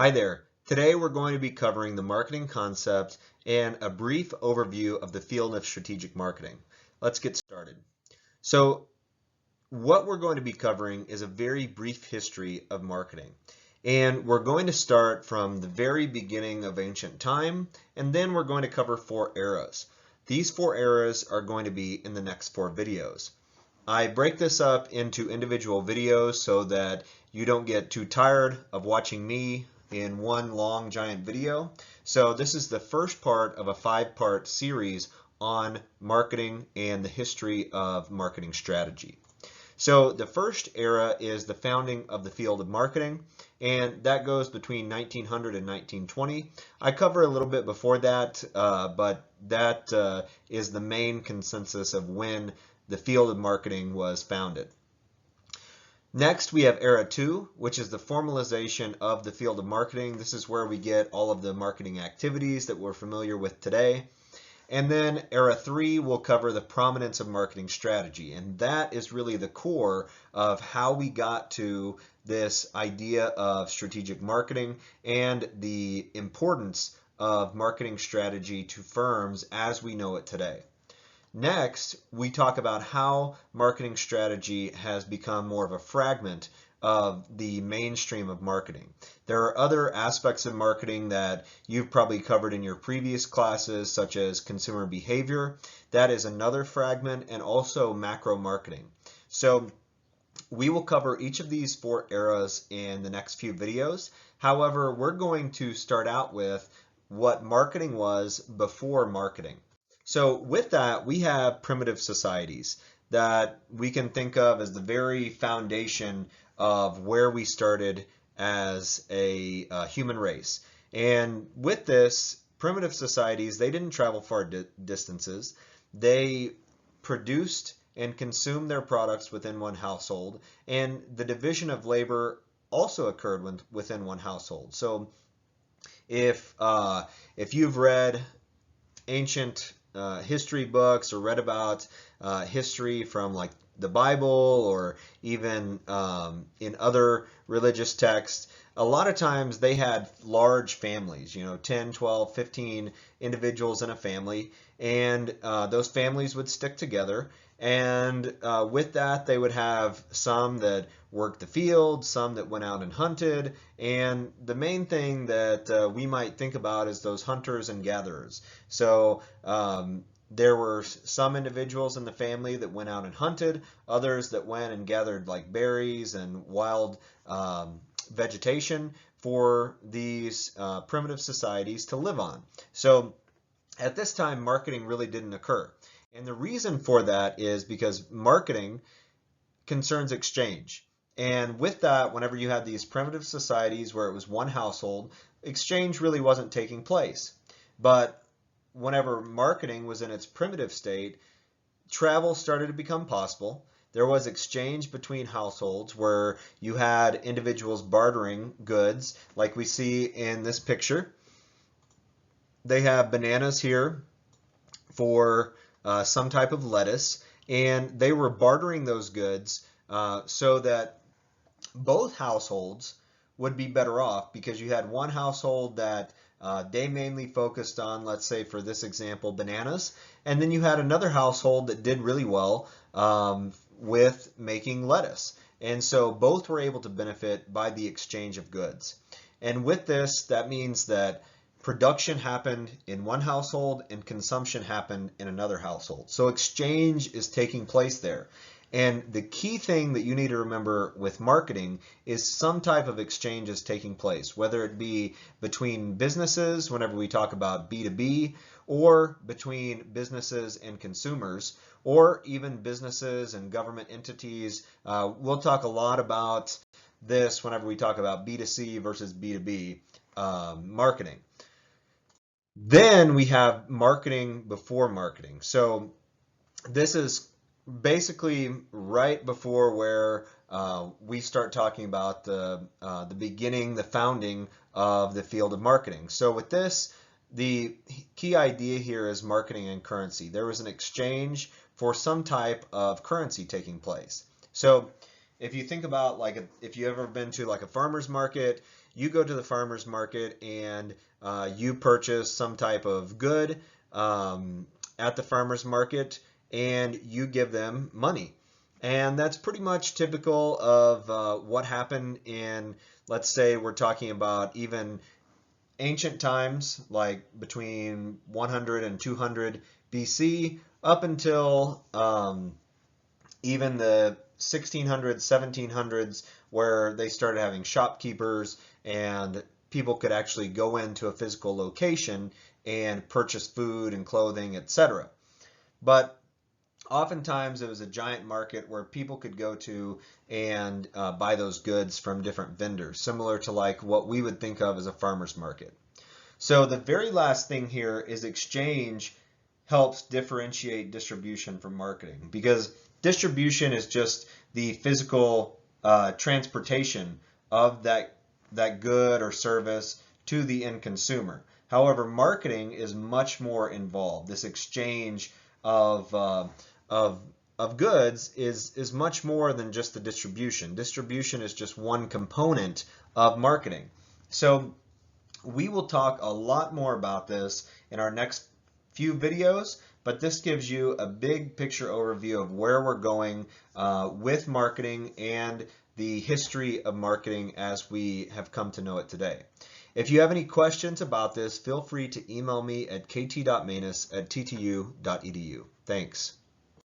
Hi there. Today we're going to be covering the marketing concept and a brief overview of the field of strategic marketing. Let's get started. So what we're going to be covering is a very brief history of marketing. And we're going to start from the very beginning of ancient time, and then we're going to cover 4 eras. These 4 eras are going to be in the next 4 videos. I break this up into individual videos so that you don't get too tired of watching me in one long giant video. So this is the first part of a 5-part series on marketing and the history of marketing strategy. So the first era is the founding of the field of marketing, and that goes between 1900 and 1920. I cover a little bit before that, but that is the main consensus of when the field of marketing was founded. Next, we have Era 2, which is the formalization of the field of marketing. This is where we get all of the marketing activities that we're familiar with today. And then Era 3 will cover the prominence of marketing strategy. And that is really the core of how we got to this idea of strategic marketing and the importance of marketing strategy to firms as we know it today. Next, we talk about how marketing strategy has become more of a fragment of the mainstream of marketing. There are other aspects of marketing that you've probably covered in your previous classes, such as consumer behavior. That is another fragment, and also macro marketing. So we will cover each of these 4 eras in the next few videos. However, we're going to start out with what marketing was before marketing. So with that, we have primitive societies that we can think of as the very foundation of where we started as a human race. And with this, primitive societies, they didn't travel far distances. They produced and consumed their products within one household, and the division of labor also occurred within one household. So if you've read ancient history books or read about history from like the Bible or even in other religious texts, a lot of times they had large families, 10, 12, 15 individuals in a family, and those families would stick together. And with that, they would have some that worked the field, some that went out and hunted, and the main thing that we might think about is those hunters and gatherers. So there were some individuals in the family that went out and hunted, others that went and gathered like berries and wild vegetation for these primitive societies to live on. So at this time, marketing really didn't occur. And the reason for that is because marketing concerns exchange. And with that, whenever you had these primitive societies where it was one household, exchange really wasn't taking place. But whenever marketing was in its primitive state, travel started to become possible. There was exchange between households where you had individuals bartering goods, like we see in this picture. They have bananas here for some type of lettuce, and they were bartering those goods so that both households would be better off, because you had one household that they mainly focused on, let's say for this example, bananas, and then you had another household that did really well with making lettuce. And so both were able to benefit by the exchange of goods. And with this, that means that production happened in one household and consumption happened in another household. So exchange is taking place there. And the key thing that you need to remember with marketing is some type of exchange is taking place, whether it be between businesses, whenever we talk about B2B, or between businesses and consumers, or even businesses and government entities. We'll talk a lot about this whenever we talk about B2C versus B2B marketing. Then we have marketing before marketing. So this is basically right before where we start talking about the beginning, the founding of the field of marketing. So with this, the key idea here is marketing and currency. There was an exchange for some type of currency taking place. So if you think about, like, if you ever been to like a farmer's market, you go to the farmer's market and you purchase some type of good at the farmer's market, and you give them money. And that's pretty much typical of what happened in, let's say we're talking about even ancient times, like between 100 and 200 BC, up until even the 1600s, 1700s, where they started having shopkeepers and people could actually go into a physical location and purchase food and clothing, etc. But oftentimes it was a giant market where people could go to and buy those goods from different vendors, similar to like what we would think of as a farmer's market. So the very last thing here is exchange helps differentiate distribution from marketing, because distribution is just the physical transportation of that good or service to the end consumer. However, marketing is much more involved. This exchange of goods is much more than just the distribution. Distribution is just one component of marketing. So we will talk a lot more about this in our next few videos, but this gives you a big picture overview of where we're going with marketing and the history of marketing as we have come to know it today. If you have any questions about this, feel free to email me at kt.manus@ttu.edu. Thanks.